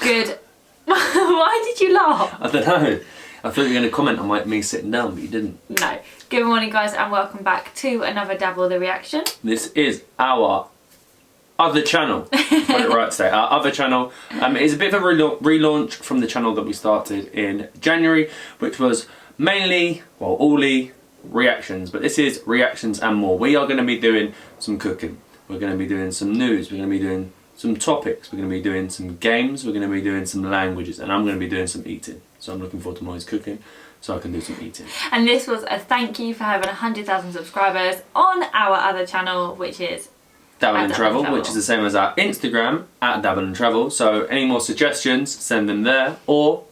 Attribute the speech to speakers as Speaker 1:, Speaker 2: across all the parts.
Speaker 1: Good. Why did you laugh?
Speaker 2: I don't know. I thought you were going to comment on me sitting down, but you didn't.
Speaker 1: No. Good morning, guys, and welcome back to another Dabble the Reaction.
Speaker 2: This is our other channel. Got it right today. Our other channel. It's a bit of a relaunch from the channel that we started in January, which was mainly, well, only reactions. But this is reactions and more. We are going to be doing some cooking. We're going to be doing some news. We're going to be doing some topics. We're going to be doing some games. We're going to be doing some languages. And I'm going to be doing some eating. So I'm looking forward to Molly's cooking so I can do some eating. And
Speaker 1: this was a thank you for having 100,000 subscribers on our other channel, which is
Speaker 2: Dabble and Travel, which is the same as our Instagram, @Dabble and Travel. So any more suggestions, send them there or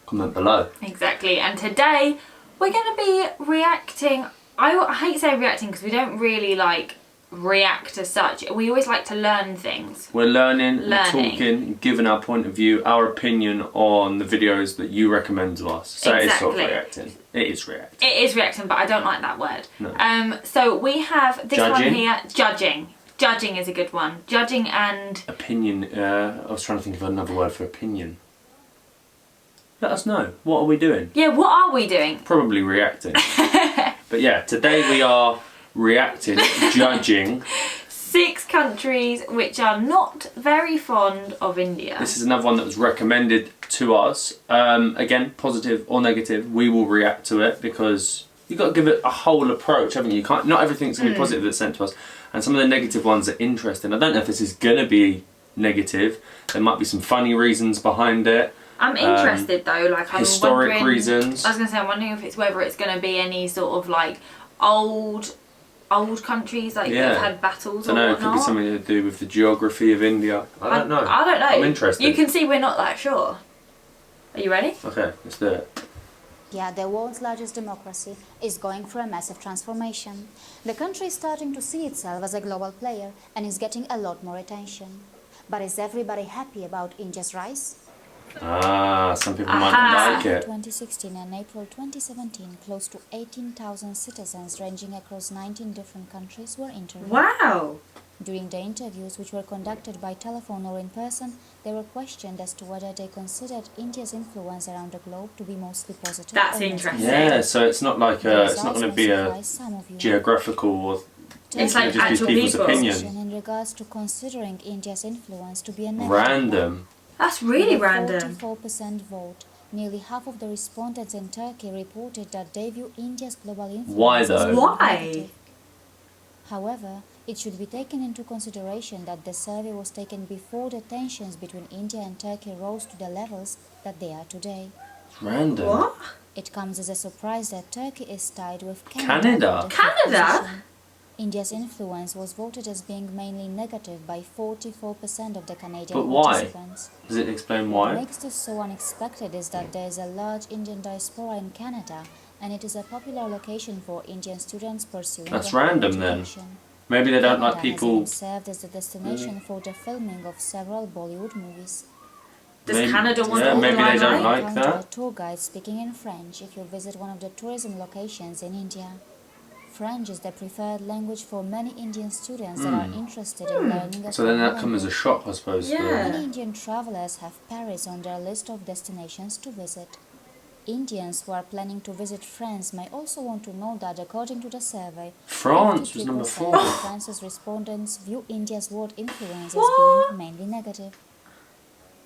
Speaker 2: comment below.
Speaker 1: Exactly. And today we're going to be reacting. I hate saying reacting because we don't really like react as such. We always like to learn things.
Speaker 2: We're learning, we're talking, giving our point of view, our opinion on the videos that you recommend to us. So
Speaker 1: exactly.
Speaker 2: It is sort of reacting. It is reacting.
Speaker 1: It is reacting, but I don't like that word.
Speaker 2: No.
Speaker 1: So we have this
Speaker 2: Judging.
Speaker 1: one here. Judging. Judging is a good one. Judging and...
Speaker 2: opinion. I was trying to think of another word for opinion. Let us know. What are we doing?
Speaker 1: Yeah, what are we doing?
Speaker 2: Probably reacting. But yeah, today we are reacting, judging
Speaker 1: 6 countries which are not very fond of India.
Speaker 2: This is another one that was recommended to us. Again, positive or negative, we will react to it because you've got to give it a whole approach, haven't you? Not everything's going to be positive that's sent to us. And some of the negative ones are interesting. I don't know if this is going to be negative. There might be some funny reasons behind it.
Speaker 1: I'm interested though, like I'm
Speaker 2: historic
Speaker 1: wondering,
Speaker 2: reasons.
Speaker 1: I was going to say, I'm wondering if it's whether it's going to be any sort of like old countries like that have had battles or whatnot.
Speaker 2: It could be something to do with the geography of India. I don't know.
Speaker 1: I don't know.
Speaker 2: I'm interested.
Speaker 1: You can see we're not that sure. Are you ready?
Speaker 2: Okay, let's do it.
Speaker 3: Yeah, the world's largest democracy is going through a massive transformation. The country is starting to see itself as a global player and is getting a lot more attention. But is everybody happy about India's rise?
Speaker 2: Some people might not like it.
Speaker 3: 2016 and April 2017, close to 18,000 citizens ranging across 19 different countries were interviewed.
Speaker 1: Wow!
Speaker 3: During the interviews, which were conducted by telephone or in person, they were questioned as to whether they considered India's influence around the globe to be mostly positive.
Speaker 1: That's interesting.
Speaker 2: Yeah, so it's not like it's not going to be a geographical or
Speaker 1: it's like
Speaker 2: just
Speaker 1: actual
Speaker 2: people's
Speaker 1: people.
Speaker 2: opinion.
Speaker 3: In regards to considering India's influence to be a negative
Speaker 2: random.
Speaker 1: That's really
Speaker 3: with a
Speaker 1: random.
Speaker 3: 44% vote. Nearly half of the respondents in Turkey reported that they view India's global influence.
Speaker 2: Why though?
Speaker 1: Why?
Speaker 3: However, it should be taken into consideration that the survey was taken before the tensions between India and Turkey rose to the levels that they are today.
Speaker 2: It's random.
Speaker 1: What?
Speaker 3: It comes as a surprise that Turkey is tied with
Speaker 2: Canada.
Speaker 1: Canada?
Speaker 3: India's influence was voted as being mainly negative by 44% of the Canadian
Speaker 2: But why?
Speaker 3: participants.
Speaker 2: Does it explain
Speaker 3: What
Speaker 2: why?
Speaker 3: makes this so unexpected is that there is a large Indian diaspora in Canada, and it is a popular location for Indian students pursuing
Speaker 2: That's
Speaker 3: a higher
Speaker 2: random then.
Speaker 3: education.
Speaker 2: Maybe they don't
Speaker 3: Canada
Speaker 2: like people.
Speaker 3: has even served as the destination for the filming of several Bollywood movies.
Speaker 1: Does Canada want
Speaker 2: yeah,
Speaker 1: all
Speaker 2: maybe
Speaker 1: the
Speaker 2: they don't
Speaker 1: limelight?
Speaker 2: like
Speaker 3: Encounter a
Speaker 2: that.
Speaker 3: tour guide speaking in French if you visit one of the tourism locations in India. French is the preferred language for many Indian students that are interested in learning a
Speaker 2: So then that
Speaker 3: foreign
Speaker 2: comes as a
Speaker 3: language.
Speaker 2: shock, I suppose.
Speaker 1: Yeah.
Speaker 3: Many Indian travelers have Paris on their list of destinations to visit. Indians who are planning to visit France may also want to know that according to the survey,
Speaker 2: France was number
Speaker 3: 53%
Speaker 2: 4.
Speaker 3: of France's respondents view India's world influence as being mainly negative.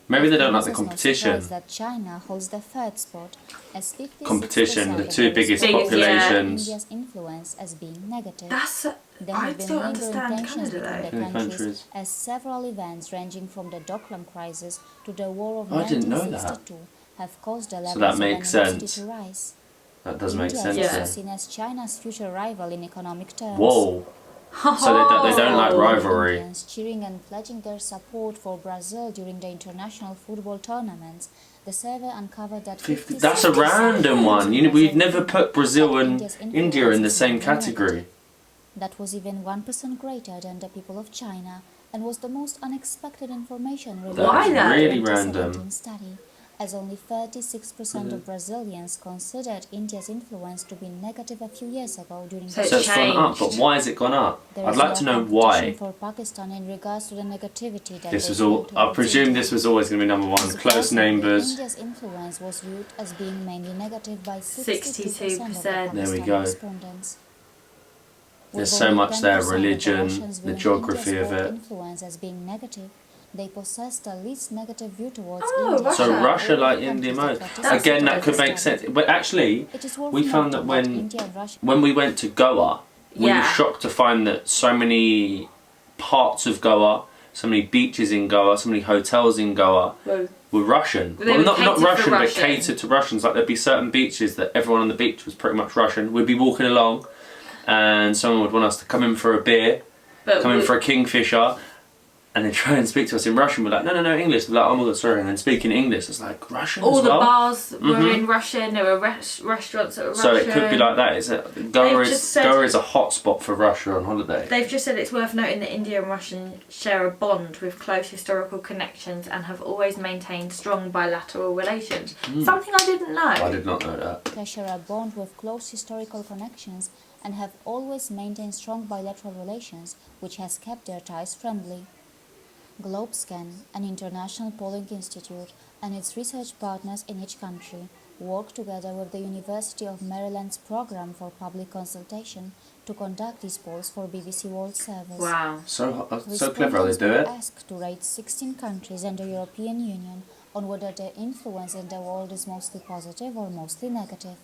Speaker 2: Maybe they don't like the
Speaker 3: It comes as no
Speaker 2: competition.
Speaker 3: surprise that China holds the 3rd spot as 56%
Speaker 2: Competition, the
Speaker 3: of
Speaker 2: 2
Speaker 3: the
Speaker 2: biggest
Speaker 3: respondents view
Speaker 2: populations.
Speaker 3: India's influence as being negative.
Speaker 1: That's...
Speaker 3: There
Speaker 1: I
Speaker 3: have been
Speaker 1: don't
Speaker 3: lingering
Speaker 1: understand
Speaker 3: tensions
Speaker 1: Canada
Speaker 3: between the
Speaker 2: though.
Speaker 3: countries as several events ranging from the Doklam crisis to the War of
Speaker 2: I didn't know that.
Speaker 3: 1962 have caused the levels
Speaker 2: that
Speaker 3: of
Speaker 2: makes
Speaker 3: animosity
Speaker 2: sense.
Speaker 3: to rise.
Speaker 2: That does make
Speaker 3: India
Speaker 2: sense
Speaker 3: is also
Speaker 2: then.
Speaker 3: seen as China's future rival in economic terms.
Speaker 2: Whoa. So they don't like rivalry.
Speaker 3: Indians cheering and pledging their support for Brazil during the international football tournaments. The survey uncovered that
Speaker 2: 50, that's a random one. We'd never put Brazil and India in the same category.
Speaker 3: That was even 1% greater than the people of China and was the most unexpected information revealed
Speaker 1: Why
Speaker 3: in the
Speaker 1: though?
Speaker 2: Really
Speaker 3: 2017
Speaker 2: random.
Speaker 3: study. as only 36% of Brazilians considered India's influence to be negative a few years ago during
Speaker 1: So
Speaker 3: the
Speaker 2: So it's gone up, but why has it gone up?
Speaker 3: There
Speaker 2: I'd
Speaker 3: is
Speaker 2: like
Speaker 3: no
Speaker 2: to know
Speaker 3: competition
Speaker 2: why.
Speaker 3: for Pakistan in regards to the negativity that
Speaker 2: This
Speaker 3: they
Speaker 2: was
Speaker 3: feel
Speaker 2: all. I
Speaker 3: towards
Speaker 2: presume
Speaker 3: India.
Speaker 2: this was always going to be number one. Close
Speaker 3: Surprisingly,
Speaker 2: neighbours.
Speaker 3: India's influence was viewed as being mainly negative by 62% of the
Speaker 1: 62%.
Speaker 2: There we
Speaker 3: Pakistani
Speaker 2: go.
Speaker 3: respondents.
Speaker 2: There's
Speaker 3: With
Speaker 2: so
Speaker 3: only
Speaker 2: much there,
Speaker 3: 10% of the
Speaker 2: religion,
Speaker 3: Russians
Speaker 2: the
Speaker 3: viewing
Speaker 2: geography
Speaker 3: India's
Speaker 2: of
Speaker 3: world
Speaker 2: it.
Speaker 3: influence as being negative, they possess the least negative view towards
Speaker 1: Oh,
Speaker 3: India.
Speaker 1: Russia.
Speaker 2: So
Speaker 1: Yeah.
Speaker 2: Russia,
Speaker 3: All
Speaker 2: like
Speaker 3: the
Speaker 2: India,
Speaker 3: countries
Speaker 2: most.
Speaker 3: that
Speaker 2: Again, that could
Speaker 3: participated
Speaker 2: make sense. But actually,
Speaker 3: It is worth
Speaker 2: we found that
Speaker 3: noting
Speaker 2: when
Speaker 3: India and Russia
Speaker 2: we went to Goa, we were
Speaker 1: Yeah.
Speaker 2: shocked to find that so many parts of Goa, so many beaches in Goa, so many hotels in Goa
Speaker 1: Well,
Speaker 2: were Russian.
Speaker 1: They
Speaker 2: Well,
Speaker 1: were
Speaker 2: not
Speaker 1: catered for
Speaker 2: Russian, but
Speaker 1: Russian.
Speaker 2: catered to Russians. Like there'd be certain beaches that everyone on the beach was pretty much Russian. We'd be walking along, and someone would want us to come in for a beer,
Speaker 1: but
Speaker 2: come in
Speaker 1: we-
Speaker 2: for a kingfisher, and they try and speak to us in Russian. We're like, no, English. We're like, oh my god, sorry. And then speaking English, it's like Russian
Speaker 1: all
Speaker 2: as
Speaker 1: the
Speaker 2: well.
Speaker 1: bars were
Speaker 2: Mhm.
Speaker 1: in Russian. There were restaurants that were
Speaker 2: So
Speaker 1: Russian.
Speaker 2: it could be like that. Goa
Speaker 1: They've
Speaker 2: is
Speaker 1: just said-
Speaker 2: Goa is a hotspot for Russia on holiday.
Speaker 1: They've just said it's worth noting that India and Russia share a bond with close historical connections and have always maintained strong bilateral relations. Something I didn't know.
Speaker 2: I did not know that.
Speaker 3: share a bond with close historical connections and have always maintained strong bilateral relations, which has kept their ties friendly. GlobeScan, an international polling institute, and its research partners in each country work together with the University of Maryland's program for public consultation to conduct these polls for BBC World Service.
Speaker 1: Wow.
Speaker 2: So clever how they do
Speaker 3: Respondents
Speaker 2: it.
Speaker 3: were asked to rate 16 countries and the European Union on whether their influence in the world is mostly positive or mostly negative.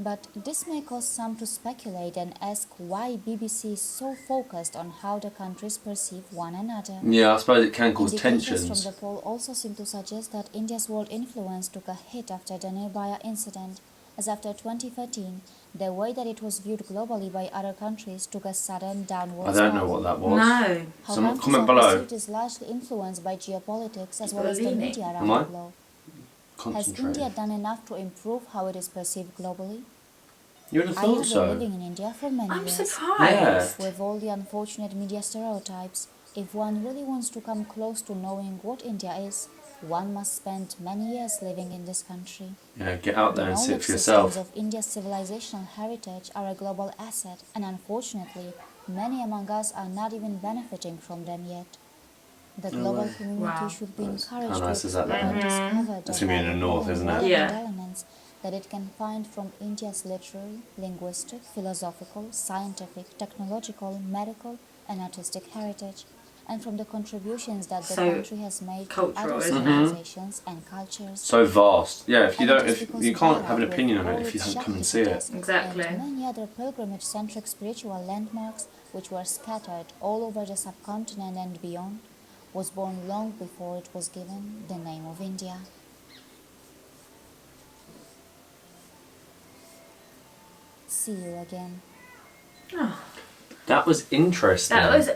Speaker 3: But this may cause some to speculate and ask why BBC is so focused on how the countries perceive one another.
Speaker 2: Yeah, I suppose it can cause
Speaker 3: Indicators
Speaker 2: tensions.
Speaker 3: from the poll also seem to suggest that India's world influence took a hit after the Nirbhaya incident, as after 2013, the way that it was viewed globally by other countries took a sudden downward
Speaker 2: I don't know
Speaker 3: spiral.
Speaker 2: what that was.
Speaker 1: No.
Speaker 3: How
Speaker 2: Someone
Speaker 3: countries
Speaker 2: comment
Speaker 3: are
Speaker 2: below.
Speaker 3: perceived is largely influenced by geopolitics as well as the
Speaker 1: Leaning.
Speaker 3: media around
Speaker 2: Am I?
Speaker 3: the globe. Has India
Speaker 2: Concentrating.
Speaker 3: done enough to improve how it is perceived globally?
Speaker 2: You would have
Speaker 3: I
Speaker 2: thought
Speaker 3: have
Speaker 2: so.
Speaker 3: been living in India for many
Speaker 1: I'm
Speaker 3: years.
Speaker 1: surprised.
Speaker 3: With all the unfortunate media stereotypes, if one really wants to come close to knowing what India is, one must spend many years living in this country.
Speaker 2: Yeah, get out there
Speaker 3: The
Speaker 2: and see it
Speaker 3: knowledge
Speaker 2: for
Speaker 3: systems
Speaker 2: yourself.
Speaker 3: of India's civilizational heritage are a global asset, and unfortunately, many among us are not even benefiting from them yet. The
Speaker 2: No
Speaker 3: global
Speaker 2: way.
Speaker 3: community
Speaker 1: Wow.
Speaker 3: should be
Speaker 2: That's-
Speaker 3: encouraged
Speaker 2: how nice
Speaker 3: to
Speaker 2: is that
Speaker 3: explore and
Speaker 2: then?
Speaker 3: discover
Speaker 2: That's
Speaker 3: the
Speaker 2: gonna be in the north,
Speaker 3: valuable
Speaker 2: isn't
Speaker 3: and
Speaker 2: it?
Speaker 3: relevant
Speaker 1: Yeah.
Speaker 3: elements that it can find from India's literary, linguistic, philosophical, scientific, technological, medical, and artistic heritage, and from the contributions that the
Speaker 1: So
Speaker 3: country has made to
Speaker 1: cultural,
Speaker 3: other
Speaker 1: isn't it?
Speaker 3: civilizations and cultures.
Speaker 2: So vast. Yeah, if you
Speaker 3: And it
Speaker 2: don't,
Speaker 3: is
Speaker 2: if
Speaker 3: because
Speaker 2: you can't
Speaker 3: Bharat,
Speaker 2: have an
Speaker 3: with
Speaker 2: opinion on
Speaker 3: all
Speaker 2: it if you
Speaker 3: its
Speaker 2: don't come and
Speaker 3: Shakti
Speaker 2: see it.
Speaker 3: Pietas
Speaker 1: Exactly.
Speaker 3: And many other pilgrimage-centric spiritual landmarks which were scattered all over the subcontinent and beyond, was born long before it was given the name of India. See you again.
Speaker 2: That was interesting.
Speaker 1: That was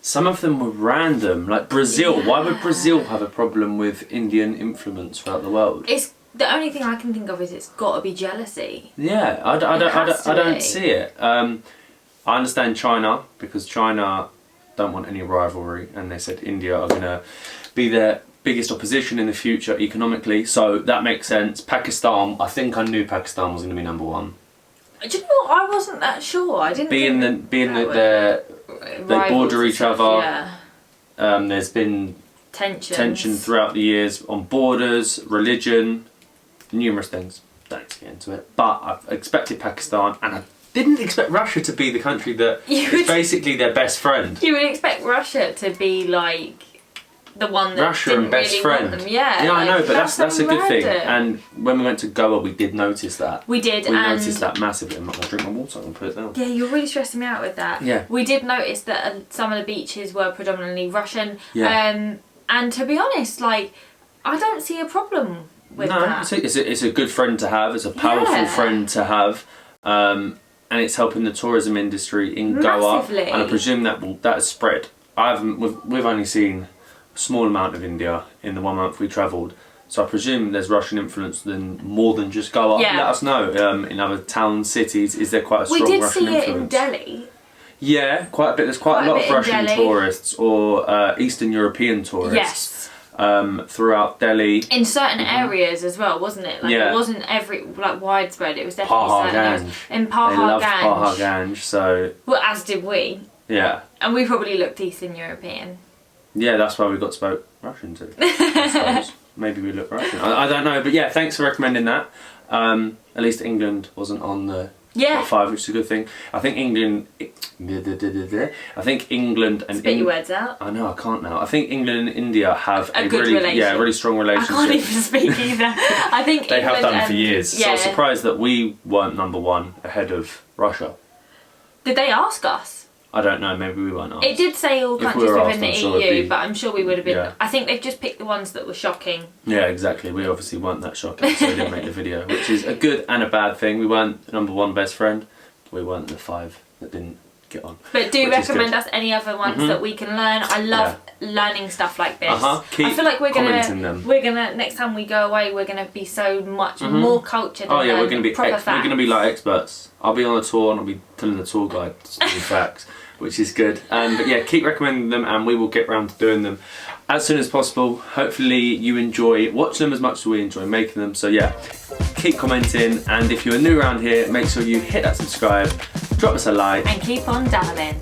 Speaker 2: Some of them were random, like Brazil. Why would Brazil have a problem with Indian influence throughout the world?
Speaker 1: it's the only thing I can think of is it's got to be jealousy.
Speaker 2: Yeah, I
Speaker 1: has to
Speaker 2: don't
Speaker 1: be.
Speaker 2: see it. I understand China, because China don't want any rivalry, and they said India are going to be their biggest opposition in the future economically, so that makes sense. Pakistan, I think I knew Pakistan was going to be number one.
Speaker 1: Do you know what? I wasn't that sure. I didn't
Speaker 2: Being
Speaker 1: think
Speaker 2: that they
Speaker 1: rivals
Speaker 2: border
Speaker 1: and
Speaker 2: each
Speaker 1: stuff,
Speaker 2: other.
Speaker 1: Yeah.
Speaker 2: There's been
Speaker 1: Tensions.
Speaker 2: tension throughout the years on borders, religion, numerous things. Don't get into it. But I expected Pakistan, and I didn't expect Russia to be the country that
Speaker 1: You
Speaker 2: is
Speaker 1: would-
Speaker 2: basically their best friend.
Speaker 1: You would expect Russia to be like the one that
Speaker 2: Russia
Speaker 1: didn't
Speaker 2: and best
Speaker 1: really
Speaker 2: friend.
Speaker 1: want them. Yeah,
Speaker 2: I
Speaker 1: like,
Speaker 2: know, but that's a
Speaker 1: so
Speaker 2: good thing.
Speaker 1: random.
Speaker 2: And when we went to Goa, we did notice that.
Speaker 1: We did,
Speaker 2: We
Speaker 1: and
Speaker 2: noticed that massively. I'm not going to drink my water. I'm going to put it down.
Speaker 1: yeah, you're really stressing me out with that.
Speaker 2: Yeah.
Speaker 1: We did notice that some of the beaches were predominantly Russian.
Speaker 2: Yeah.
Speaker 1: And to be honest, like, I don't see a problem with
Speaker 2: No,
Speaker 1: that.
Speaker 2: it's a good friend to have. It's a powerful
Speaker 1: Yeah.
Speaker 2: friend to have. And it's helping the tourism industry in Goa.
Speaker 1: Massively.
Speaker 2: And I presume that has spread. We've only seen a small amount of India in the 1 month we travelled. So I presume there's Russian influence more than just Goa.
Speaker 1: Yeah.
Speaker 2: Let us know in other towns, cities, is there quite a
Speaker 1: We
Speaker 2: strong
Speaker 1: did
Speaker 2: Russian
Speaker 1: see it
Speaker 2: influence?
Speaker 1: in Delhi.
Speaker 2: Yeah, quite a bit. There's quite a lot
Speaker 1: bit
Speaker 2: of
Speaker 1: in
Speaker 2: Russian
Speaker 1: Delhi.
Speaker 2: tourists or Eastern European tourists.
Speaker 1: Yes.
Speaker 2: throughout Delhi.
Speaker 1: In certain areas as well, wasn't it? Like
Speaker 2: Yeah.
Speaker 1: it wasn't widespread. It was definitely certain areas.
Speaker 2: Paharganj.
Speaker 1: In
Speaker 2: They loved
Speaker 1: Paharganj.
Speaker 2: Paharganj, so
Speaker 1: Well, as did we.
Speaker 2: yeah.
Speaker 1: And we probably looked Eastern European.
Speaker 2: Yeah, that's why we got spoke Russian too. I suppose. Maybe we look Russian. I don't know, but yeah, thanks for recommending that. At least England wasn't on the top 5, which is a good thing. I think England and
Speaker 1: Spit your words out.
Speaker 2: I know I can't now. I think England and India have
Speaker 1: A good relationship.
Speaker 2: really strong
Speaker 1: I
Speaker 2: relationship.
Speaker 1: can't even speak either. I think
Speaker 2: They have
Speaker 1: England
Speaker 2: done for
Speaker 1: and-
Speaker 2: years. So I was surprised that we weren't number 1 ahead of Russia.
Speaker 1: Did they ask us?
Speaker 2: I don't know. Maybe we weren't asked.
Speaker 1: It did say all
Speaker 2: If we
Speaker 1: countries
Speaker 2: were
Speaker 1: within
Speaker 2: asked,
Speaker 1: the
Speaker 2: I'm sure it'd
Speaker 1: EU,
Speaker 2: be-
Speaker 1: but I'm sure we would have been.
Speaker 2: Yeah.
Speaker 1: I think they've just picked the ones that were shocking.
Speaker 2: Yeah, exactly. We obviously weren't that shocking, so we didn't make the video, which is a good and a bad thing. We weren't the number 1 best friend. We weren't the 5 that didn't get on.
Speaker 1: But do
Speaker 2: which is
Speaker 1: recommend
Speaker 2: good.
Speaker 1: us any other ones that we can learn. I love learning stuff like this.
Speaker 2: Keep
Speaker 1: I feel like
Speaker 2: commenting them.
Speaker 1: we're gonna next time we go away, we're gonna be so much more cultured.
Speaker 2: Oh
Speaker 1: and
Speaker 2: yeah, we're
Speaker 1: learn
Speaker 2: gonna be
Speaker 1: proper
Speaker 2: we're
Speaker 1: facts.
Speaker 2: gonna be like experts. I'll be on a tour and I'll be telling the tour guide some new facts, which is good. But yeah, keep recommending them, and we will get round to doing them as soon as possible. Hopefully you enjoy watching them as much as we enjoy making them. So yeah, keep commenting, and if you're new around here, make sure you hit that subscribe, drop us a like.
Speaker 1: and keep on dabbling.